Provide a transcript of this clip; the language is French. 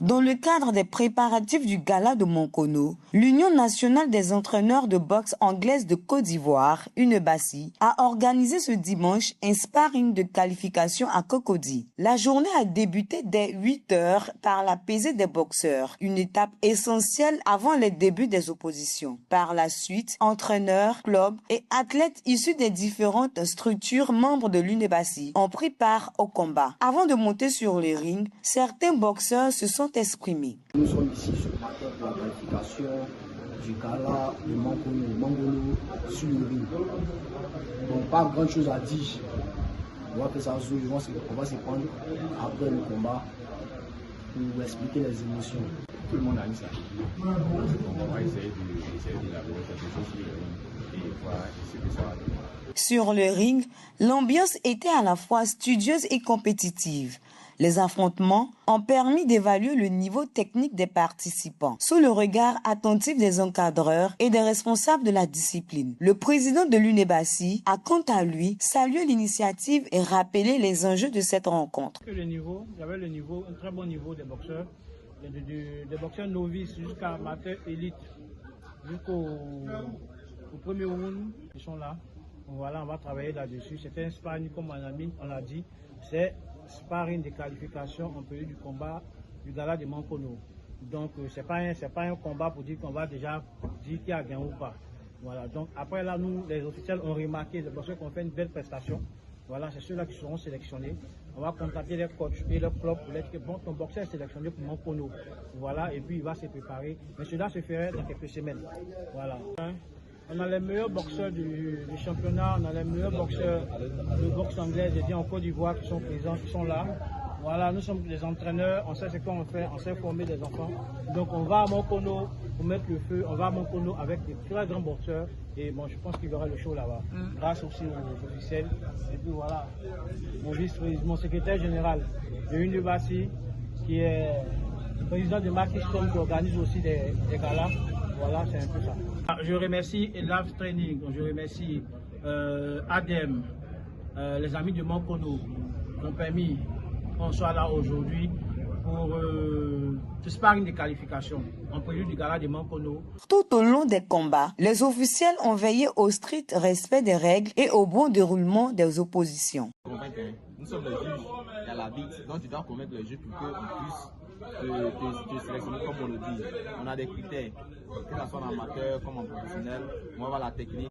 Dans le cadre des préparatifs du gala de Monkono, l'Union nationale des entraîneurs de boxe anglaise de Côte d'Ivoire, UNEBASI, a organisé ce dimanche un sparring de qualification à Cocody. La journée a débuté dès 8 heures par la pesée des boxeurs, une étape essentielle avant les débuts des oppositions. Par la suite, entraîneurs, clubs et athlètes issus des différentes structures membres de l'UNEBASI ont pris part au combat. Avant de monter sur le ring, certains boxeurs se sont exprimés. Nous sommes ici sur le marqueur de la qualification du gala de Monkono sur le ring. Donc pas grand chose à dire. On va que ça se joue, on va se prendre après le combat pour expliquer les émotions. Tout le monde a mis sa on va essayer d'élaborer quelque chose sur le ring et voir ce que ça va donner. Sur le ring, l'ambiance était à la fois studieuse et compétitive. Les affrontements ont permis d'évaluer le niveau technique des participants, sous le regard attentif des encadreurs et des responsables de la discipline. Le président de l'UNEBASI a quant à lui salué l'initiative et rappelé les enjeux de cette rencontre. Il y avait un très bon niveau des boxeurs, des boxeurs novices jusqu'à amateur élite, jusqu'au premier round, ils sont là. Voilà, on va travailler là-dessus. C'était un sparring, comme on a dit, c'est sparring de qualification en période du combat du gala de Monkono. Donc c'est pas un combat pour dire qu'on va déjà dire qui a gagné ou pas. Voilà. Donc après là, nous les officiels ont remarqué les boxeurs qu'on fait une belle prestation. Voilà, c'est ceux-là qui seront sélectionnés. On va contacter les coachs et le club pour dire que bon, ton boxeur est sélectionné pour Monkono. Voilà, et puis il va se préparer. Mais cela se ferait dans quelques semaines. Voilà. On a les meilleurs boxeurs du championnat, on a les meilleurs boxeurs de boxe anglaise, je dis en Côte d'Ivoire qui sont présents, qui sont là. Voilà, nous sommes des entraîneurs, on sait ce qu'on fait, on sait former des enfants. Donc on va à Monkono pour mettre le feu, on va à Monkono avec des très grands boxeurs. Et bon, je pense qu'il y aura le show là-bas, grâce aussi aux officiels. Et puis voilà, mon secrétaire général de l'UNEBASI, qui est président de Marquis Stone, qui organise aussi des galas. Voilà, c'est un peu ça. Je remercie Elave Training, je remercie ADEM, les amis de Monkono qui ont permis qu'on soit là aujourd'hui pour ce sparring de qualification en prélude du gala de Monkono. Tout au long des combats, les officiels ont veillé au strict respect des règles et au bon déroulement des oppositions. Nous sommes les juges, il y a l'arbitre, donc tu dois commettre le jeu pour qu'on puisse te sélectionner comme on le dit. On a des critères, que ce soit en amateur comme en professionnel, on va voir la technique.